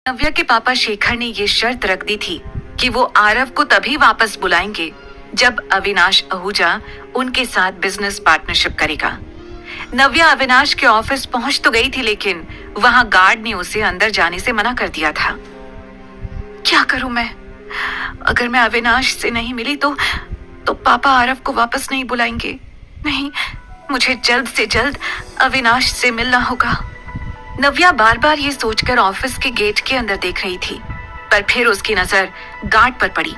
नव्या के पापा शेखर ने ये शर्त रख दी थी कि वो आरव को तभी वापस बुलाएंगे जब अविनाश आहूजा उनके साथ बिजनेस पार्टनरशिप करेगा। नव्या अविनाश के ऑफिस पहुंच तो गई थी, लेकिन वहां गार्ड ने उसे अंदर जाने से मना कर दिया था। क्या करूं मैं? अगर मैं अविनाश से नहीं मिली तो पापा आरव को वापस नहीं बुलाएंगे। नहीं, मुझे जल्द से जल्द अविनाश से मिलना होगा। नव्या बार बार ये सोचकर ऑफिस के गेट के अंदर देख रही थी, पर फिर उसकी नजर गार्ड पर पड़ी।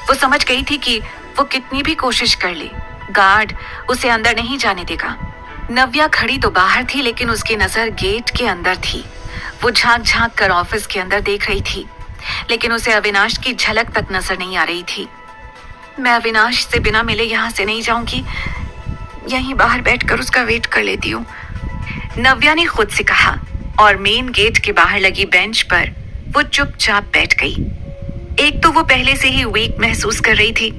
वो समझ गई थी कि वो कितनी भी कोशिश कर ले, गार्ड उसे अंदर नहीं जाने देगा। नव्या खड़ी तो बाहर थी, लेकिन उसकी नजर गेट के अंदर थी। वो झांक झांक कर ऑफिस के अंदर देख रही थी, लेकिन उसे अविनाश की झलक तक नजर नहीं आ रही थी। मैं अविनाश से बिना मिले यहाँ से नहीं जाऊंगी, यहीं बाहर बैठकर उसका वेट कर लेती हूँ, नव्या ने खुद से कहा, और मेन गेट के बाहर लगी बेंच पर वो चुपचाप बैठ गई। एक तो वो पहले से ही वीक महसूस कर रही थी,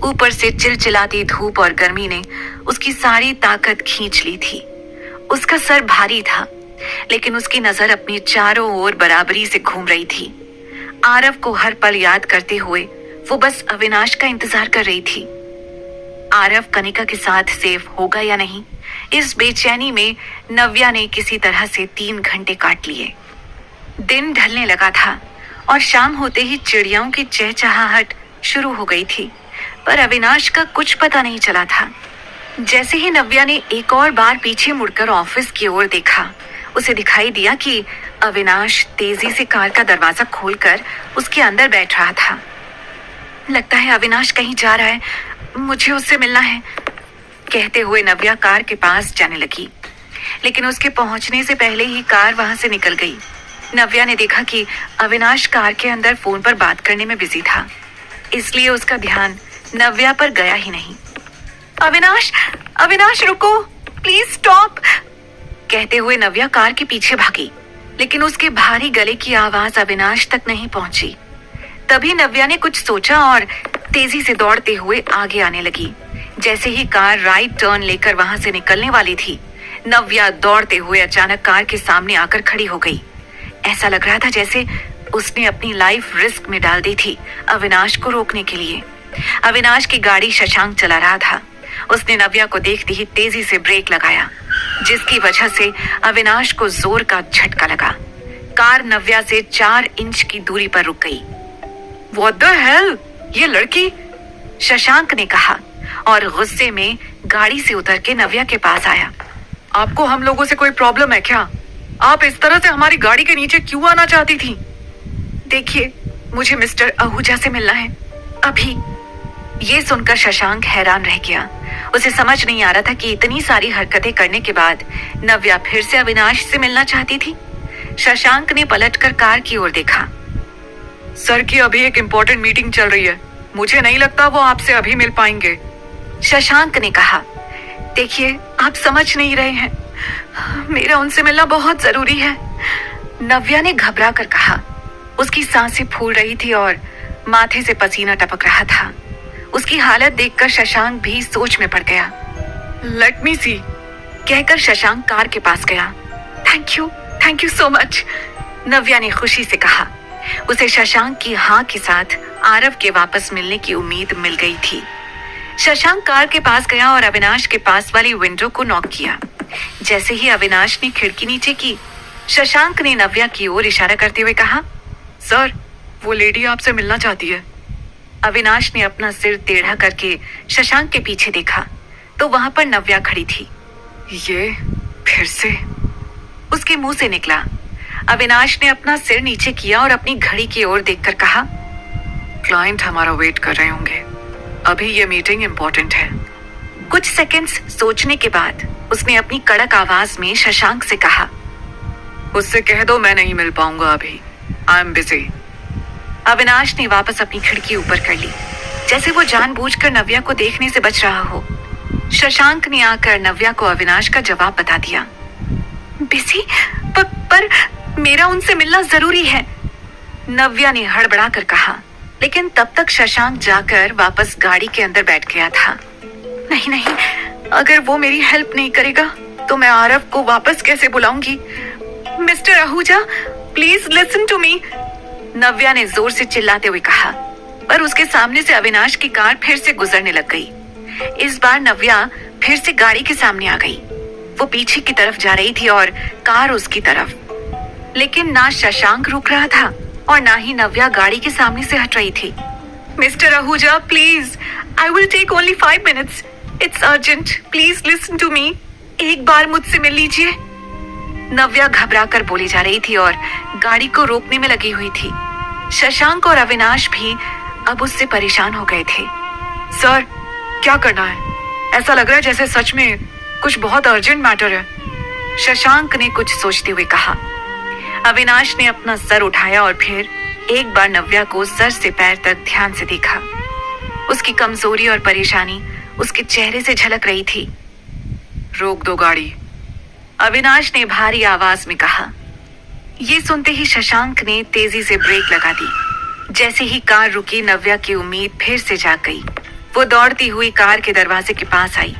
ऊपर से चिलचिलाती धूप और गर्मी ने उसकी सारी ताकत खींच ली थी। उसका सर भारी था, लेकिन उसकी नजर अपनी चारों ओर बराबरी से घूम रही थी। आरव को हर पल याद करते हुए वो बस अविनाश का इंतजार कर रही थी। आरव कनिका के साथ सेफ होगा या नहीं, इस बेचैनी में नव्या ने किसी तरह से 3 घंटे काट लिए। दिन ढलने लगा था और शाम होते ही चिड़ियाओं की चहचहाहट शुरू हो गई थी, पर अविनाश का कुछ पता नहीं चला था। जैसे ही नव्या ने एक और बार पीछे मुड़कर ऑफिस की ओर देखा, उसे दिखाई दिया कि अविनाश तेजी से कार का दरवाजा खोलकर उसके अंदर बैठ रहा था। लगता है अविनाश कहीं जा रहा है, मुझे उससे मिलना है, कहते हुए नव्या कार के पास जाने लगी, लेकिन उसके पहुंचने से पहले ही कार वहां से निकल गई। नव्या ने देखा कि अविनाश कार के अंदर फोन पर बात करने में बिजी था, इसलिए उसका ध्यान नव्या पर गया ही नहीं। अविनाश, अविनाश रुको, प्लीज स्टॉप, कहते हुए नव्या कार के पीछे भागी, लेकिन उसके भारी गले की आवाज अविनाश तक नहीं पहुंची। तभी नव्या ने कुछ सोचा और तेजी से दौड़ते हुए आगे आने लगी। जैसे ही कार राइट टर्न लेकर वहां से निकलने वाली थी, नव्या दौड़ते हुए अचानक कार के सामने आकर खड़ी हो गई। ऐसा लग रहा था जैसे उसने अपनी लाइफ रिस्क में डाल दी थी अविनाश को रोकने के लिए। अविनाश की गाड़ी शशांक चला रहा था। उसने नव्या को देखते ही तेजी से ब्रेक लगाया, जिसकी वजह से अविनाश को जोर का झटका लगा। कार नव्या से 4 इंच की दूरी पर रुक गई। What the hell? ये लड़की, शशांक ने कहा और गुस्से में गाड़ी से उतर के नव्या के पास आया। आपको हम लोगों से कोई प्रॉब्लम है क्या? आप इस तरह से हमारी गाड़ी के नीचे क्यों आना चाहती थी? देखिए, मुझे मिस्टर आहूजा से मिलना है अभी। ये सुनकर शशांक हैरान रह गया। उसे समझ नहीं आ रहा था कि इतनी सारी हरकतें करने के बाद नव्या फिर से अविनाश से मिलना चाहती थी। शशांक ने पलटकर कार की ओर देखा। सर की अभी एक इम्पोर्टेंट मीटिंग चल रही है, मुझे नहीं लगता वो आपसे अभी मिल पाएंगे, शशांक ने कहा। देखिए, आप समझ नहीं रहे हैं, मेरा उनसे मिलना बहुत जरूरी है, नव्या ने घबरा कर कहा। उसकी सांसें फूल रही थी और माथे से पसीना टपक रहा था। उसकी हालत देखकर शशांक भी सोच में पड़ गया। लेट मी सी, कहकर शशांक कार के पास गया। थैंक यू सो मच, नव्या ने खुशी से कहा। उसे शशांक की हाँ के साथ आरव के वापस मिलने की उम्मीद मिल गई थी। शशांक कार के पास गया और अविनाश के पास वाली विंडो को नॉक किया। जैसे ही अविनाश ने खिड़की नीचे की, शशांक ने नव्या की ओर इशारा करते हुए कहा, सर, वो लेडी आपसे मिलना चाहती है। अविनाश ने अपना सिर टेढ़ा करके शशांक के पीछे देखा तो वहां पर नव्या खड़ी थी। ये फिर से, उसके मुंह से निकला। अविनाश ने अपना सिर नीचे किया और अपनी घड़ी की ओर देखकर कहा, क्लाइंट हमारा वेट कर रहे होंगे, अभी ये मीटिंग इंपॉर्टेंट है। कुछ सेकंड्स सोचने के बाद उसने अपनी कड़क आवाज में शशांक से कहा, उससे कह दो मैं नहीं मिल पाऊंगा अभी, आई एम बिजी। अविनाश ने वापस अपनी खिड़की ऊपर कर ली, जैसे वो जानबूझकर नव्या को देखने से बच रहा हो। शशांक ने आकर नव्या को अविनाश का जवाब बता दिया। बिजी? पर मेरा उनसे मिलना जरूरी है, नव्या ने हड़बड़ा कर कहा। लेकिन तब तक शशांक जाकर वापस गाड़ी के अंदर बैठ गया था। नहीं, अगर वो मेरी हेल्प नहीं करेगा तो मैं आरव को वापस कैसे बुलाऊंगी? Mister Ahuja, please listen to me, Navya ने जोर से चिल्लाते हुए कहा। पर उसके सामने से अविनाश की कार फिर से गुजरने लग गई। इस बार नव्या फिर से गाड़ी के सामने आ गई। वो पीछे की तरफ जा रही थी और कार उसकी तरफ। लेकिन ना शशांक रुक रहा था और ना ही नव्या गाड़ी के सामने से हट रही थी। Mister Ahuja, please, I will take only 5 minutes. It's urgent, please listen to me, एक बार मुझसे मिल लीजिए। नव्या घबरा कर बोली जा रही थी और गाड़ी को रोकने में लगी हुई थी। शशांक और अविनाश भी अब उससे परेशान हो गए थे। सर, क्या करना है? ऐसा लग रहा है जैसे सच में कुछ बहुत अर्जेंट मैटर है, शशांक ने कुछ सोचते हुए कहा। अविनाश ने अपना सर उठाया और फिर एक बार नव्या को सर से पैर तक ध्यान से देखा। उसकी कमजोरी और परेशानी उसके चेहरे से झलक रही थी। रोक दो गाड़ी, अविनाश ने भारी आवाज में कहा। ये सुनते ही शशांक ने तेजी से ब्रेक लगा दी। जैसे ही कार रुकी, नव्या की उम्मीद फिर से जाग गई। वो दौड़ती हुई कार के दरवाजे के पास आई।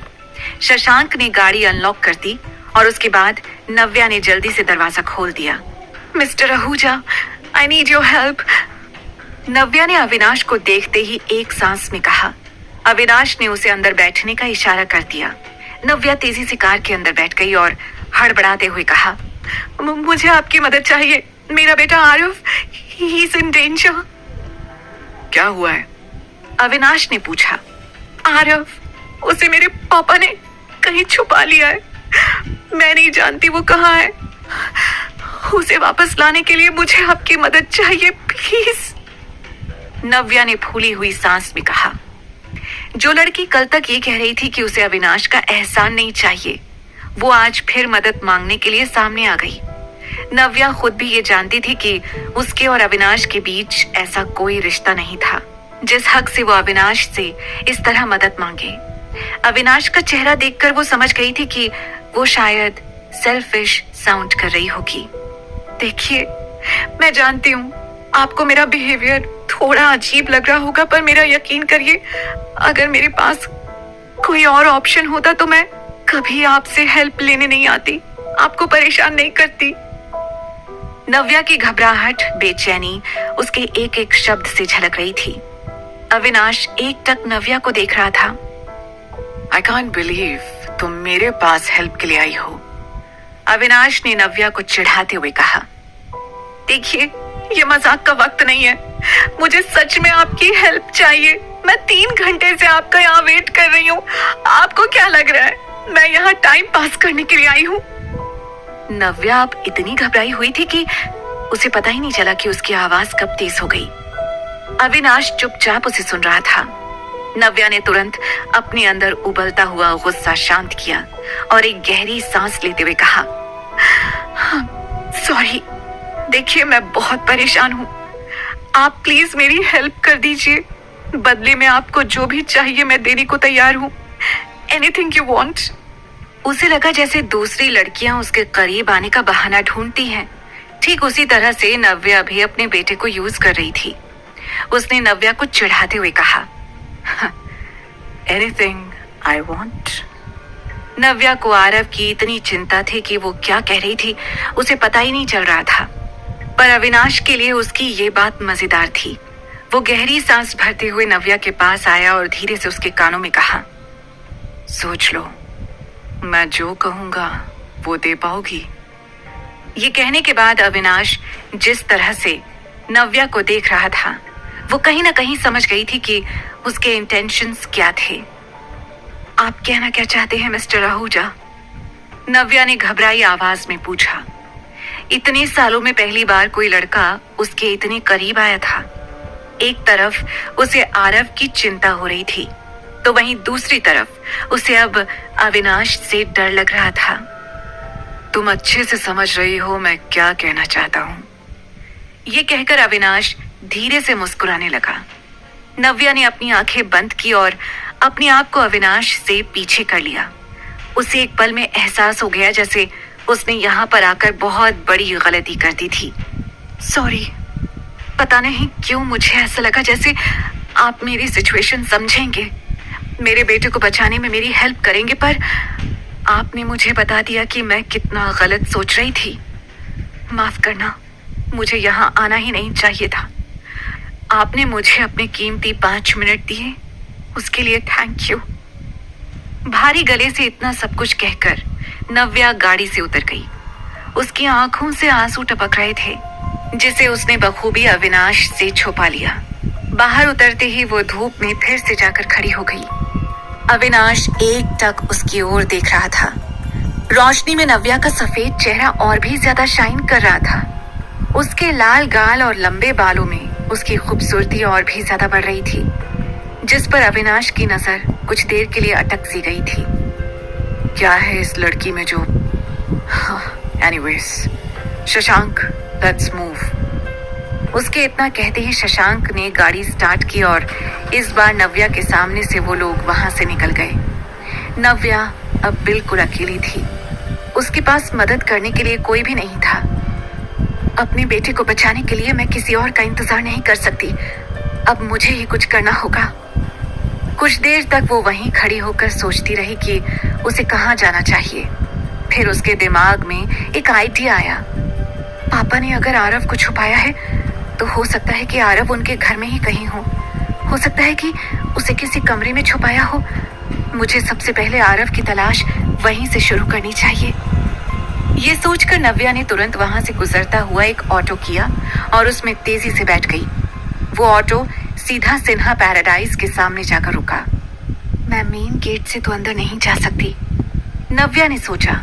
शशांक ने गाड़ी अनलॉक कर दी और उसके बाद नव्या ने जल्दी से दरवाजा खोल दिया। Mister Ahuja, I need your help, Navya ने अविनाश को देखते ही एक सांस में कहा। अविनाश ने उसे अंदर बैठने का इशारा कर दिया। नव्या तेजी से कार के अंदर बैठ गई और हड़बड़ाते हुए कहा, मुझे आपकी मदद चाहिए, मेरा बेटा Aarav, he is in danger. क्या हुआ है? अविनाश ने पूछा। आरव, उसे मेरे पापा ने कहीं छुपा लिया है, मैं नहीं जानती वो कहाँ है। उसे वापस लाने के लिए मुझे आपकी मदद चाहिए, प्लीज, नव्या ने फूली हुई सांस में कहा। जो लड़की कल तक ये कह रही थी कि उसे अविनाश का एहसान नहीं चाहिए, वो आज फिर मदद मांगने के लिए सामने आ गई। नव्या खुद भी ये जानती थी कि उसके और अविनाश के बीच ऐसा कोई रिश्ता नहीं था जिस हक से वो अविनाश से इस तरह मदद मांगे। अविनाश का चेहरा देखकर वो समझ गई थी कि वो शायद सेल्फिश साउंड कर रही होगी। देखिए, मैं जानती हूँ आपको मेरा बिहेवियर थोड़ा अजीब लग रहा होगा, पर मेरा यकीन करिए, अगर मेरे पास कोई और ऑप्शन होता तो मैं कभी आपसे हेल्प लेने नहीं आती, आपको परेशान नहीं करती। नव्या की घबराहट, बेचैनी उसके एक एक शब्द से झलक रही थी। अविनाश एकटक नव्या को देख रहा था। आई कांट बिलीव तुम मेरे पास हेल्प के लिए आई हो, अविनाश ने नव्या को चिढ़ाते हुए कहा। देखिए, ये मजाक का वक्त नहीं है, मुझे सच में आपकी हेल्प चाहिए। मैं 3 घंटे से आपका यहाँ वेट कर रही हूँ। आपको क्या लग रहा है मैं यहाँ टाइम पास करने के लिए आई हूँ? नव्या अब इतनी घबराई हुई थी कि उसे पता ही नहीं चला कि उसकी आवाज कब तेज हो गई। अविनाश चुपचाप उसे सुन रहा था। नव्या ने तुरंत अपने अंदर उबलता हुआ गुस्सा शांत किया और एक गहरी सांस लेते हुए कहा, सॉरी, देखिए मैं बहुत परेशान हूँ, आप प्लीज मेरी हेल्प कर दीजिए। बदले में आपको जो भी चाहिए मैं देने को तैयार हूँ। Anything you want. उसे लगा जैसे दूसरी लड़कियां उसके करीब आने का बहाना ढूंढती हैं। ठीक उसी तरह से नव्या भी अपने बेटे को यूज कर रही थी। उसने नव्या को चिढ़ाते हुए कहा, एनीथिंग आई वांट। नव्या को आरव की इतनी चिंता थी कि वो क्या कह रही थी उसे पता ही नहीं चल रहा था, पर अविनाश के लिए उसकी ये बात मजेदार थी। वो गहरी सांस भरते हुए नव्या के पास आया और धीरे से उसके कानों में कहा, सोच लो, मैं जो कहूंगा वो दे पाओगी। ये कहने के बाद अविनाश जिस तरह से नव्या को देख रहा था, वो कहीं ना कहीं समझ गई थी कि उसके इंटेंशंस क्या थे। आप कहना क्या चाहते हैं मिस्टर आहूजा? नव्या ने घबराई आवाज में पूछा। इतने सालों में पहली बार कोई लड़का उसके इतने करीब आया था। एक तरफ उसे आरव की चिंता हो रही थी, तो वहीं दूसरी तरफ उसे अब अविनाश से डर लग रहा था। तुम अच्छे से समझ रही हो मैं क्या कहना चाहता हूँ, ये कहकर अविनाश धीरे से मुस्कुराने लगा। नव्या ने अपनी आंखें बंद की और अपने आप को अविनाश से पीछे कर लिया। उसे एक पल में एहसास हो गया जैसे उसने यहाँ पर आकर बहुत बड़ी गलती कर दी थी। सॉरी, पता नहीं क्यों मुझे ऐसा लगा जैसे आप मेरी सिचुएशन समझेंगे, मेरे बेटे को बचाने में मेरी हेल्प करेंगे, पर आपने मुझे बता दिया कि मैं कितना गलत सोच रही थी। माफ करना, मुझे यहाँ आना ही नहीं चाहिए था। आपने मुझे अपने कीमती 5 मिनट दिए, उसके लिए थैंक यू। भारी गले से इतना सब कुछ कहकर नव्या गाड़ी से उतर गई। उसकी आंखों से आंसू टपक रहे थे, जिसे उसने बखूबी अविनाश से छुपा लिया। बाहर उतरते ही वो धूप में फिर से जाकर खड़ी हो गई। अविनाश एकटक उसकी ओर देख रहा था। रोशनी में नव्या का सफेद चेहरा और भी ज्यादा शाइन कर रहा था। उसके लाल गाल और लंबे बालों में उसकी खूबसूरती और भी ज्यादा बढ़ रही थी, जिस पर अविनाश की नजर कुछ देर के लिए अटक सी गई थी। क्या है इस लड़की में जो... एनीवेज, शशांक, लेट्स मूव। उसके इतना कहते ही शशांक ने गाड़ी स्टार्ट की और इस बार नव्या के सामने से वो लोग वहां से निकल गए। नव्या अब बिल्कुल अकेली थी। उसके पास मदद करने के लिए कोई भी नहीं था। अपने बेटे को बचाने के लिए मैं किसी और का इंतजार नहीं कर सकती। अब मुझे ही कुछ करना होगा। कुछ देर तक वो वहीं खड़ी होकर सोचती रही कि उसे कहाँ जाना चाहिए। फिर उसके दिमाग में एक आइडिया आया। पापा ने अगर आरव को छुपाया है तो हो सकता है कि आरव उनके घर में ही कहीं हो सकता है कि उसे किसी कमरे में छुपाया हो। मुझे सबसे पहले आरव की तलाश वहीं से शुरू करनी चाहिए। ये सोचकर नव्या ने तुरंत वहां से गुजरता हुआ एक ऑटो किया और उसमें तेजी से बैठ गई। वो ऑटो सीधा सिन्हा पैराडाइज के सामने जाकर रुका। मैं मेन गेट से तो अंदर नहीं जा सकती, नव्या ने सोचा।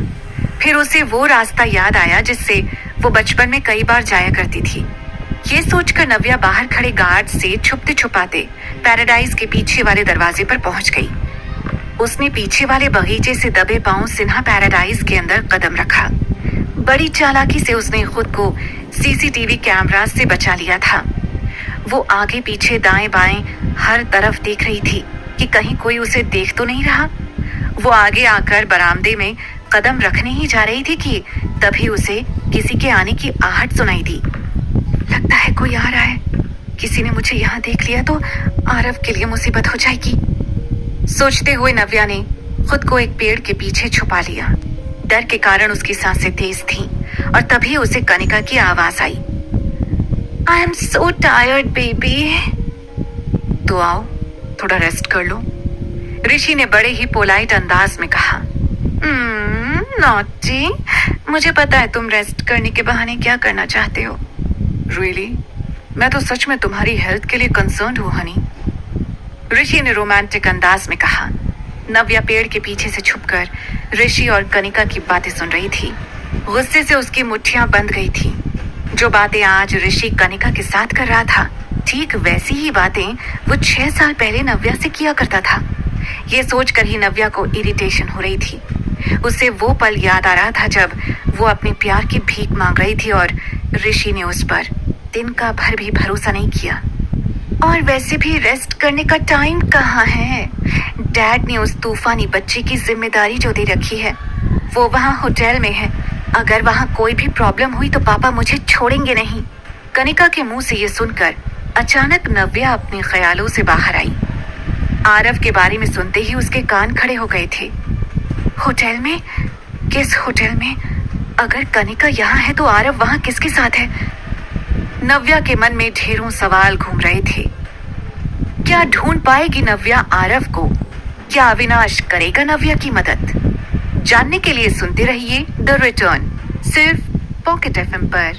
फिर उसे वो रास्ता याद आया जिससे वो बचपन में कई बार जाया करती थी। ये सोचकर नव्या बाहर खड़े गार्ड से छुपते छुपाते पैराडाइज के पीछे वाले दरवाजे पर पहुंच गई। उसने पीछे वाले बगीचे से दबे पांव सिन्हा पैराडाइज के अंदर कदम रखा। बड़ी चालाकी से उसने खुद को सीसीटीवी कैमरा से बचा लिया था। वो आगे पीछे दाएं बाएं हर तरफ देख रही थी कि कहीं कोई उसे देख तो नहीं रहा। वो आगे आकर बरामदे में कदम रखने ही जा रही थी कि तभी उसे किसी के आने की आहट सुनाई दी। लगता है कोई आ रहा है। किसी ने मुझे यहाँ देख लिया तो आरव के लिए मुसीबत हो जाएगी। सोचते हुए नव्या ने खुद को एक पेड़ के पीछे छुपा लिया। डर के कारण उसकी सांसें तेज थीं और तभी उसे कनिका की आवाज आई। I am so tired baby. तो आओ, थोड़ा रेस्ट कर लो, ऋषि ने बड़े ही पोलाइट अंदाज में कहा। नॉटी, मुझे पता है तुम रेस्ट करने के बहाने क्या करना चाहते हो। रियली? मैं तो सच में तुम्हारी हेल्थ के लिए कंसर्न हूँ हनी, ऋषि ने रोमांटिक अंदाज में कहा। नव्या पेड़ के पीछे से छुपकर ऋषि और कनिका की बातें सुन रही थी। गुस्से से उसकी मुट्ठियां बंद गई थी। जो बातें आज ऋषि कनिका के साथ कर रहा था, ठीक वैसी ही बातें वो 6 साल पहले नव्या से किया करता था। ये सोचकर ही नव्या को इरिटेशन हो रही थी। उसे वो पल याद आ रहा था जब वो अपने प्यार की भीख मांग रही थी और ऋषि ने उस पर दिन का भर भी भरोसा नहीं किया। और वैसे भी रेस्ट करने का टाइम कहाँ है। डैड ने उस तूफानी बच्चे की जिम्मेदारी जो दे रखी है, वो वहाँ होटल में है। अगर वहाँ कोई भी प्रॉब्लम हुई तो पापा मुझे छोड़ेंगे नहीं। कनिका के मुंह से ये सुनकर अचानक नव्या अपने ख्यालों से बाहर आई। आरव के बारे में सुनते ही उसके कान खड़े हो गए थे। होटल में? किस होटल में? अगर कनिका यहाँ है तो आरव वहाँ किसके साथ है? नव्या के मन में ढेरों सवाल घूम रहे थे। क्या ढूंढ पाएगी नव्या आरव को? क्या अविनाश करेगा नव्या की मदद? जानने के लिए सुनते रहिए द रिटर्न, सिर्फ पॉकेट एफएम पर।